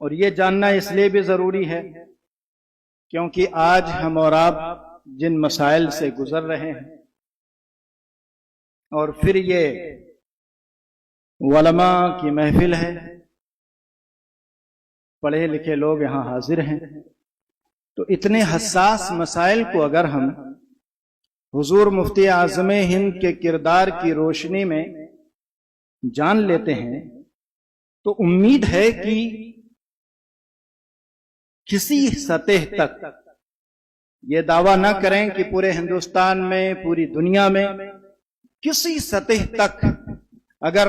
اور یہ جاننا اس لیے بھی ضروری ہے کیونکہ آج ہم اور آپ جن مسائل سے گزر رہے ہیں، اور پھر یہ علماء کی محفل ہے، پڑھے لکھے لوگ یہاں حاضر ہیں، تو اتنے حساس مسائل کو اگر ہم حضور مفتی اعظم ہند کے کردار کی روشنی میں جان لیتے ہیں تو امید ہے کہ کسی سطح تک یہ دعویٰ نہ کریں کہ پورے ہندوستان میں، پوری دنیا میں کسی سطح تک اگر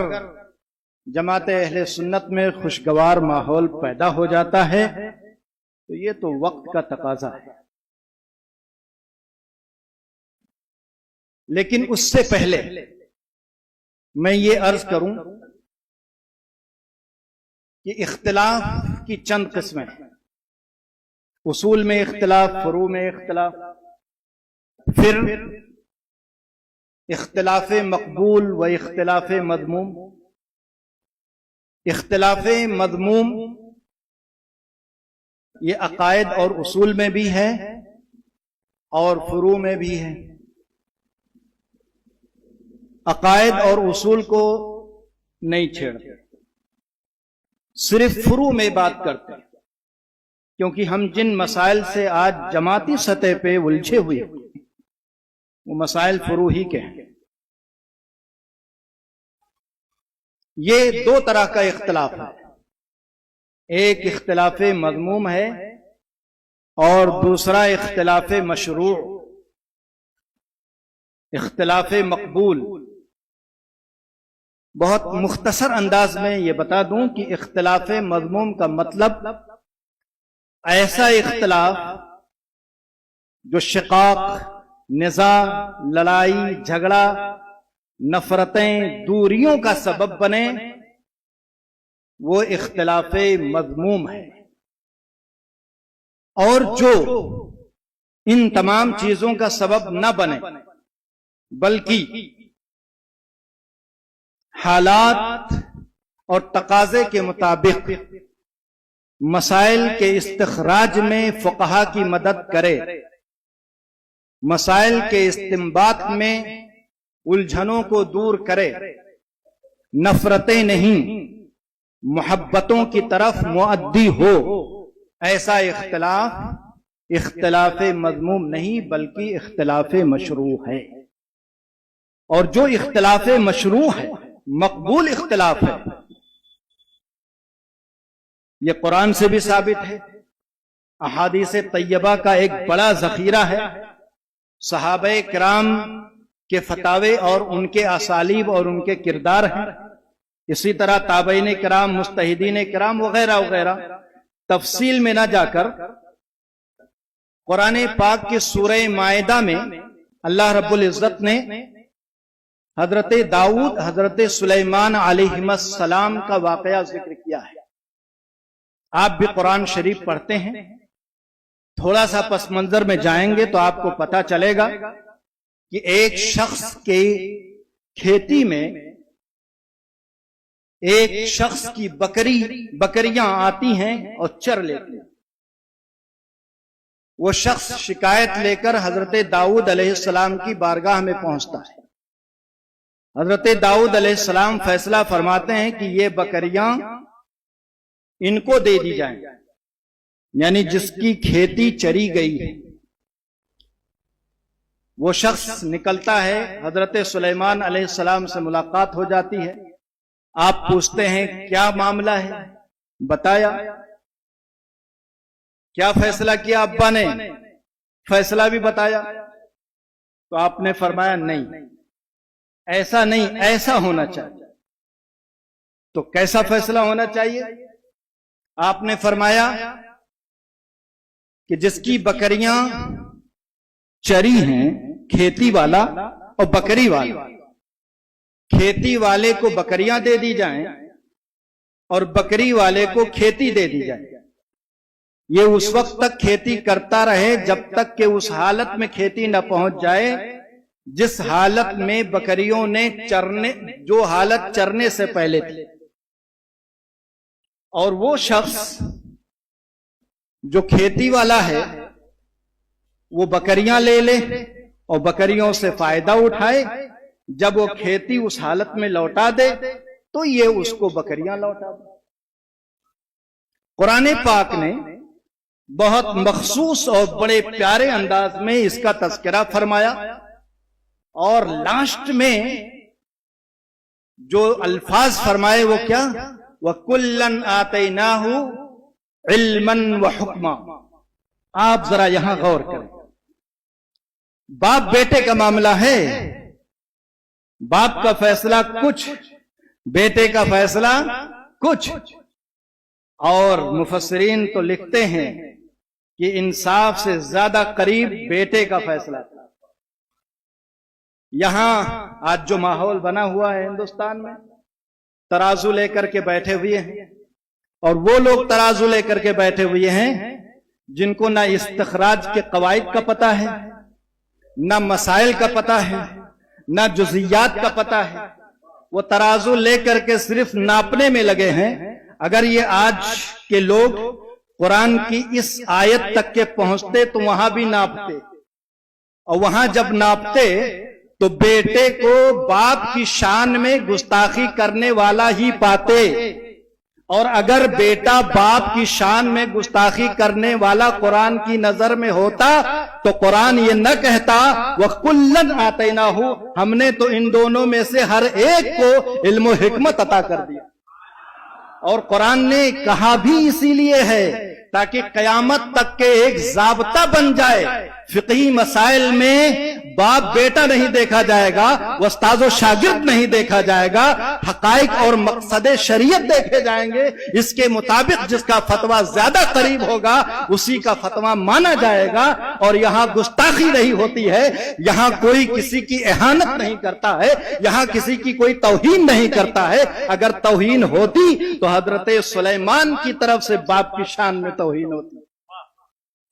جماعت اہل سنت میں خوشگوار ماحول پیدا ہو جاتا ہے تو یہ تو وقت کا تقاضا ہے، لیکن اس سے پہلے میں یہ عرض کروں کہ اختلاف کی چند قسمیں ہیں، اصول میں اختلاف، فروع میں اختلاف، پھر اختلاف مقبول و اختلاف مذموم۔ اختلاف مذموم یہ عقائد اور اصول میں بھی ہے اور فروع میں بھی ہے۔ عقائد اور اصول کو نہیں چھیڑتے، صرف فروع میں بات کرتے ہیں، کیونکہ ہم جن مسائل سے آج جماعتی سطح پہ الجھے ہوئے وہ مسائل فروع ہی کے ہیں۔ یہ دو طرح کا اختلاف ہے، ایک اختلاف مذموم ہے اور دوسرا اختلاف مشروع، اختلاف مقبول۔ بہت مختصر انداز میں یہ بتا دوں کہ اختلاف مذموم کا مطلب ایسا اختلاف جو شقاق، نزاع، لڑائی جھگڑا، نفرتیں، دوریوں کا سبب بنے، وہ اختلاف مذموم ہے۔ اور جو ان تمام چیزوں کا سبب نہ بنے بلکہ حالات اور تقاضے کے مطابق مسائل کے استخراج میں فقہا کی مدد کرے، مسائل کے استنباط میں الجھنوں کو دور کرے، نفرتیں نہیں محبتوں کی طرف مؤدی ہو، ایسا اختلاف مذموم نہیں بلکہ اختلاف مشروع ہے۔ اور جو اختلاف مشروع ہے، مقبول اختلاف ہے، یہ قرآن سے بھی ثابت ہے، احادیث طیبہ کا ایک بڑا ذخیرہ ہے، صحابہ کرام کے فتاوے اور ان کے اسالیب اور ان کے کردار ہیں، اسی طرح تابعین کرام، مجتہدین کرام وغیرہ وغیرہ۔ تفصیل میں نہ جا کر قرآن پاک کے سورہ مائدہ میں اللہ رب العزت نے حضرت داؤد، حضرت سلیمان علیہ السلام کا واقعہ ذکر کیا ہے۔ آپ بھی قرآن شریف پڑھتے ہیں، تھوڑا سا پس منظر میں جائیں گے تو آپ کو پتا چلے گا کہ ایک شخص کی کھیتی میں ایک شخص کی بکریاں آتی ہیں اور چر لیتی ہیں۔ وہ شخص شکایت لے کر حضرت داؤد علیہ السلام کی بارگاہ میں پہنچتا ہے۔ حضرت داؤد علیہ السلام فیصلہ فرماتے ہیں کہ یہ بکریاں ان کو دے دی جائیں، یعنی جس کی کھیتی چری گئی ہے۔ وہ شخص نکلتا ہے، حضرت سلیمان علیہ السلام سے ملاقات ہو جاتی ہے۔ آپ پوچھتے ہیں کیا معاملہ ہے، بتایا۔ کیا فیصلہ کیا ابا نے، فیصلہ بھی بتایا۔ تو آپ نے فرمایا نہیں، ایسا نہیں، ایسا ہونا چاہیے۔ تو کیسا فیصلہ ہونا چاہیے؟ آپ نے فرمایا کہ جس کی بکریاں چری ہیں، کھیتی والا اور بکری والا، کھیتی والے کو بکریاں دے دی جائیں اور بکری والے کو کھیتی دے دی جائے۔ یہ اس وقت تک کھیتی کرتا رہے جب تک کہ اس حالت میں کھیتی نہ پہنچ جائے جس حالت میں بکریوں نے جو حالت چرنے سے پہلے تھی۔ اور وہ شخص جو کھیتی والا ہے وہ بکریاں لے لے اور بکریوں سے فائدہ اٹھائے، جب وہ کھیتی اس حالت میں لوٹا دے تو یہ اس کو بکریاں لوٹا دے۔ قرآن پاک نے بہت مخصوص اور بڑے پیارے انداز میں اس کا تذکرہ فرمایا، اور لاسٹ میں جو الفاظ فرمائے وہ کیا؟ وَكُلًّا آتَيْنَاهُ عِلْمًا وَحُكْمًا۔ آپ ذرا یہاں غور کریں، باپ بیٹے کا معاملہ ہے، باپ کا فیصلہ کچھ، بیٹے کا فیصلہ کچھ، اور مفسرین تو لکھتے ہیں کہ انصاف سے زیادہ قریب بیٹے کا فیصلہ تھا۔ یہاں آج جو ماحول بنا ہوا ہے ہندوستان میں، ترازو لے کر کے بیٹھے ہوئے ہیں، اور وہ لوگ ترازو لے کر کے بیٹھے ہوئے ہیں جن کو نہ استخراج کے قواعد کا پتہ ہے، نہ مسائل کا پتہ ہے، نہ جزئیات کا پتہ ہے، وہ ترازو لے کر کے صرف ناپنے میں لگے ہیں۔ اگر یہ آج کے لوگ قرآن کی اس آیت تک کے پہنچتے تو وہاں بھی ناپتے، اور وہاں جب ناپتے تو بیٹے کو باپ کی شان میں گستاخی کرنے والا ہی پاتے، اور اگر بیٹا باپ کی شان میں گستاخی کرنے والا قرآن کی نظر میں ہوتا تو قرآن یہ نہ کہتا وَكُلًّا آتَيْنَاهُ، ہم نے تو ان دونوں میں سے ہر ایک کو علم و حکمت عطا کر دیا۔ اور قرآن نے کہا بھی اسی لیے ہے تاکہ قیامت تک کے ایک ضابطہ بن جائے۔ فقہی مسائل میں باپ بیٹا نہیں دیکھا جائے گا، استاد و شاگرد نہیں دیکھا جائے گا، حقائق اور مقصد شریعت دیکھے جائیں گے۔ اس کے مطابق جس کا فتویٰ زیادہ قریب ہوگا اسی کا فتویٰ مانا جائے گا، اور یہاں گستاخی نہیں ہوتی ہے، یہاں کوئی کسی کی اہانت نہیں کرتا ہے، یہاں کسی کی کوئی توہین نہیں کرتا ہے۔ اگر توہین ہوتی تو حضرت سلیمان کی طرف سے باپ کی شان میں توہین ہوتی۔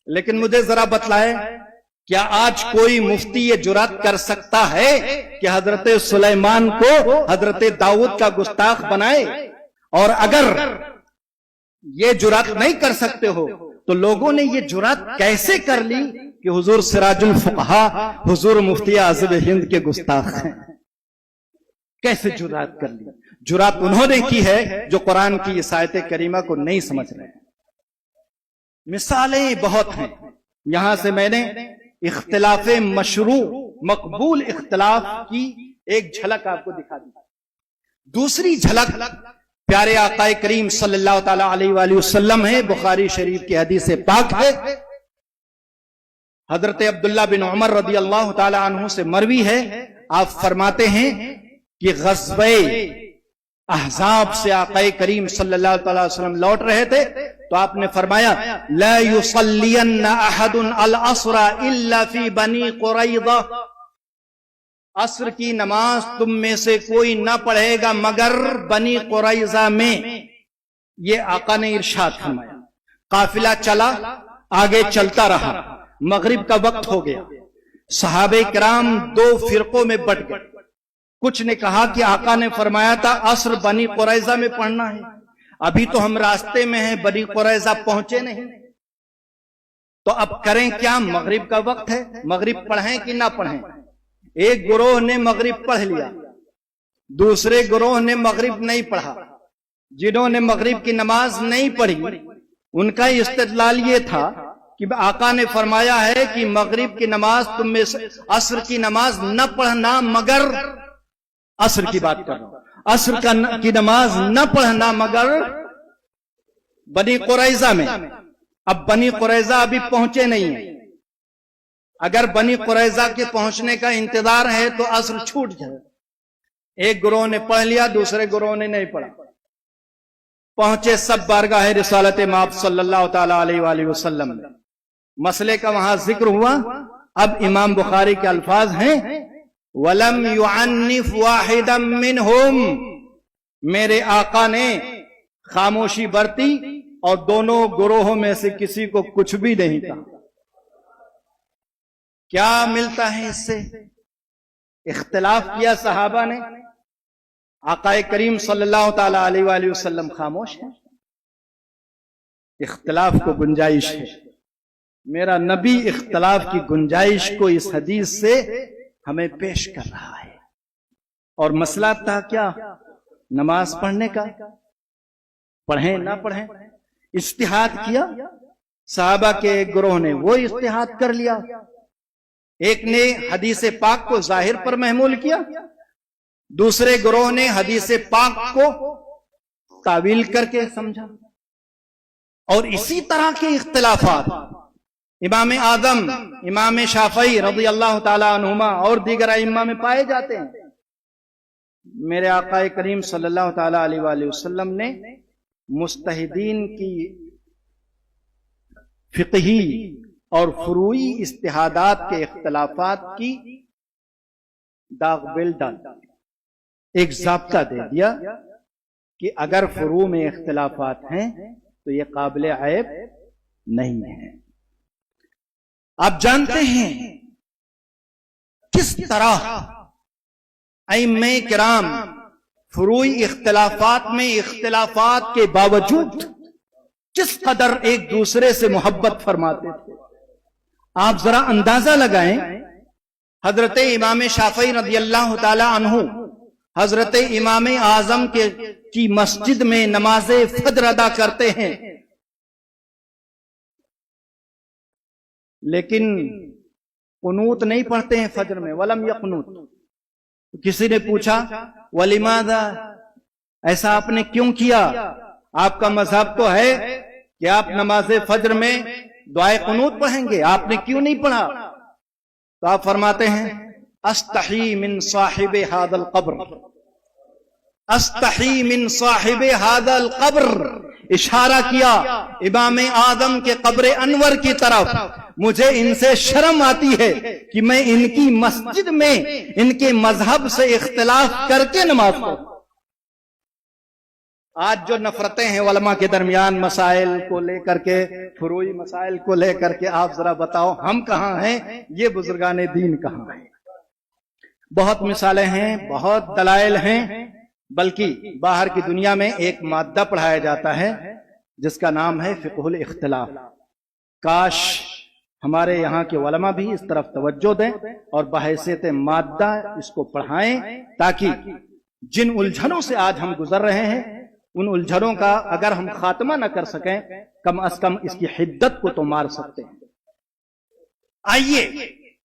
لیکن مجھے ذرا بتلائیں، کیا آج کوئی مفتی یہ جرات کر سکتا ہے کہ حضرت سلیمان کو حضرت داؤد کا گستاخ بنائے؟ اور اگر یہ جرات نہیں کر سکتے ہو تو لوگوں نے یہ جرات کیسے کر لی کہ حضور سراج الفقہا، حضور مفتی اعظم ہند کے گستاخ ہیں؟ کیسے جرات کر لی؟ جرات انہوں نے کی ہے جو قرآن کی اس آیت کریمہ کو نہیں سمجھ رہے ہیں۔ مثالیں بہت ہیں، یہاں سے میں نے اختلاف مشروع مقبول اختلاف کی ایک جھلک آپ کو دکھا دی۔ دوسری جھلک پیارے آقا کریم صلی اللہ تعالی علیہ وآلہ وسلم ہے، بخاری شریف کی حدیث پاک ہے، حضرت عبداللہ بن عمر رضی اللہ تعالی عنہ سے مروی ہے۔ آپ فرماتے ہیں کہ غزوہ احزاب سے آقا کریم صلی اللہ تعالی وسلم لوٹ رہے تھے تو آپ نے فرمایا لا يصلين احد العصر الا في بني قریظہ، عصر کی نماز تم میں سے کوئی نہ پڑھے گا مگر بنی قریظہ میں۔ یہ آقا نے ارشاد فرمایا۔ قافلہ چلا، آگے چلتا رہا، مغرب کا وقت ہو گیا، صحابہ کرام دو فرقوں میں بٹ گئے۔ کچھ نے کہا کہ آقا نے فرمایا تھا عصر بنی قریظہ میں پڑھنا ہے، ابھی تو ہم راستے میں ہیں، بنی قریظہ پہنچے نہیں، تو اب کریں کیا؟ مغرب کا وقت ہے، مغرب پڑھیں کہ نہ پڑھیں؟ ایک گروہ نے مغرب پڑھ لیا، دوسرے گروہ نے مغرب نہیں پڑھا۔ جنہوں نے مغرب کی نماز نہیں پڑھی ان کا استدلال یہ تھا کہ آقا نے فرمایا ہے کہ مغرب کی نماز تم میں سے، عصر کی نماز نہ پڑھنا مگر، عصر کی بات کر رہا ہوں، عصر کی نماز نہ پڑھنا مگر بنی قریظہ میں۔ اب بنی قریظہ ابھی پہنچے نہیں ہیں، اگر بنی قریظہ کے پہنچنے کا انتظار ہے تو عصر چھوٹ جائے۔ ایک گروہ نے پڑھ لیا، دوسرے گروہ نے نہیں پڑھا، پہنچے سب بارگاہ رسالت مآب صلی اللہ تعالی علیہ وآلہ وسلم۔ مسئلے کا وہاں ذکر ہوا۔ اب امام بخاری کے الفاظ ہیں وَلَمْ يُعَنِّفْ وَاحِدًا مِّنْهُمْ، میرے آقا نے خاموشی برتی اور دونوں گروہوں میں سے کسی کو کچھ بھی نہیں کہا۔ کیا ملتا ہے اس سے؟ اختلاف کیا صحابہ نے، آقا کریم صلی اللہ تعالی علیہ وآلہ وسلم خاموش ہیں۔ اختلاف کو گنجائش ہے. میرا نبی اختلاف کی گنجائش کو اس حدیث سے ہمیں پیش کر رہا ہے. اور مسئلہ تھا کیا؟ نماز پڑھنے کا. پڑھیں نہ پڑھیں، اجتہاد کیا. صحابہ کے ایک گروہ نے وہ اجتہاد کر لیا، ایک نے حدیث پاک کو ظاہر پر محمول کیا، دوسرے گروہ نے حدیث پاک کو تعویل کر کے سمجھا. اور اسی طرح کے اختلافات امام اعظم امام شافعی رضی اللہ تعالی عنہما اور دیگر ائمہ میں پائے جاتے ہیں. میرے آقا کریم صلی اللہ تعالی علیہ وآلہ وسلم نے مجتہدین کی فقہی اور فروعی اجتہادات کے اختلافات کی داغ بیل ڈال، ایک ضابطہ دے دیا کہ اگر فروع میں اختلافات ہیں تو یہ قابل عیب نہیں ہے. آپ جانتے ہیں کس طرح ائمہ کرام فروعی اختلافات میں اختلافات کے باوجود کس قدر ایک دوسرے سے محبت فرماتے تھے. آپ ذرا اندازہ لگائیں، حضرت امام شافعی رضی اللہ تعالی عنہ حضرت امام اعظم کی مسجد میں نماز فجر ادا کرتے ہیں، لیکن قنوت نہیں پڑھتے ہیں فجر میں. ولم یقنوت. کسی نے پوچھا ولماذا، ایسا آپ نے کیوں کیا؟ آپ کا مذہب تو ہے کہ آپ نماز فجر میں دعائے قنوت پڑھیں گے، آپ نے کیوں نہیں پڑھا؟ تو آپ فرماتے ہیں استحی من صاحب ھذا القبر، استحی من صاحب ھذا القبر. اشارہ کیا امام اعظم کے قبر انور کی طرف. مجھے ان سے شرم آتی ہے کہ میں ان کی مسجد میں ان کے مذہب سے اختلاف کر کے نماز پڑھوں. آج جو نفرتیں ہیں علماء کے درمیان مسائل کو لے کر کے، فروعی مسائل کو لے کر کے، آپ ذرا بتاؤ ہم کہاں ہیں، یہ بزرگان دین کہاں ہیں؟ بہت مثالیں ہیں، بہت دلائل ہیں. بلکہ باہر کی دنیا میں ایک مادہ پڑھایا جاتا ہے جس کا نام ہے فقہ الاختلاف. کاش ہمارے یہاں کے علماء بھی اس طرف توجہ دیں اور بحیثیت مادہ اس کو پڑھائیں، تاکہ جن الجھنوں سے آج ہم گزر رہے ہیں ان الجھنوں کا اگر ہم خاتمہ نہ کر سکیں، کم از کم اس کی حدت کو تو مار سکتے ہیں. آئیے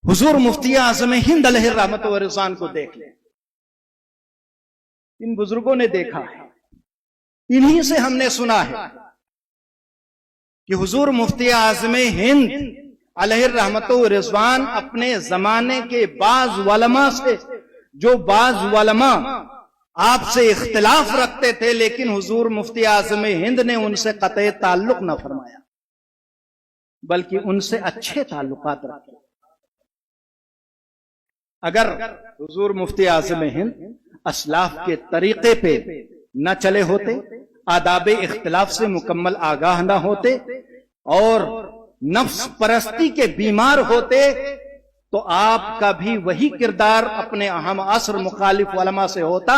حضور مفتی اعظم ہند علیہ الرحمۃ والرضوان کو دیکھ لیں. ان بزرگوں نے دیکھا ہے، انہی سے ہم نے سنا ہے کہ حضور مفتی اعظم ہند علیہ الرحمۃ والرضوان اپنے زمانے کے بعض علماء سے، جو بعض علماء آپ سے اختلاف رکھتے تھے، لیکن حضور مفتی اعظم ہند نے ان سے قطع تعلق نہ فرمایا بلکہ ان سے اچھے تعلقات رکھے. اگر حضور مفتی اعظم ہند اسلاف کے طریقے پہ نہ چلے ہوتے، آداب اختلاف سے مکمل آگاہ نہ ہوتے اور نفس پرستی کے بیمار ہوتے، تو آپ کا بھی وہی کردار اپنے اہم عصر مخالف علماء سے ہوتا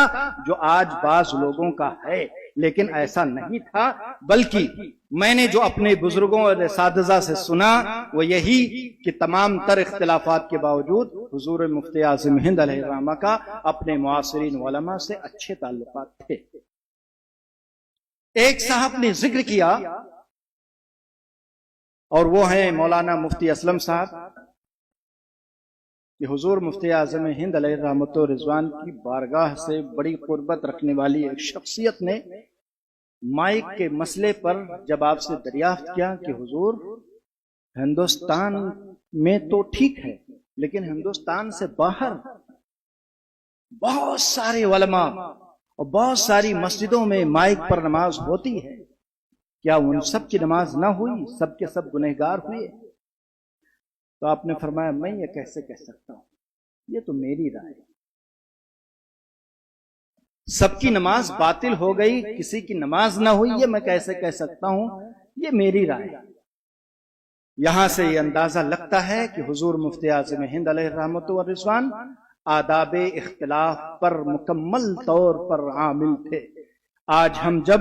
جو آج بعض لوگوں کا ہے. لیکن ایسا نہیں تھا، بلکہ میں نے جو اپنے بزرگوں اور اساتذہ سے سنا وہ یہی کہ تمام تر اختلافات کے باوجود حضور مفتی اعظم ہند علیہ الرحمہ کا اپنے معاصرین علماء سے اچھے تعلقات تھے. ایک صاحب نے ذکر کیا اور وہ ہیں مولانا مفتی اسلم صاحب، کہ حضور مفتی اعظم ہند علیہ الرحمۃ والرضوان کی بارگاہ سے بڑی قربت رکھنے والی ایک شخصیت نے مائک کے مسئلے پر جب آپ سے دریافت کیا کہ حضور ہندوستان میں تو ٹھیک ہے لیکن ہندوستان سے باہر بہت سارے علماء اور بہت ساری مسجدوں میں مائک پر نماز ہوتی ہے، کیا ان سب کی نماز نہ ہوئی؟ سب کے سب گنہگار ہوئے؟ تو آپ نے فرمایا میں یہ کیسے کہہ سکتا ہوں، یہ تو میری رائے ہے. سب کی نماز باطل ہو گئی، کسی کی نماز نہ ہوئی، یہ میں کیسے کہہ سکتا ہوں، یہ میری رائے ہے. یہاں سے یہ اندازہ لگتا ہے کہ حضور مفتی اعظم ہند علیہ الرحمۃ والرضوان آداب اختلاف پر مکمل طور پر عامل تھے. آج ہم جب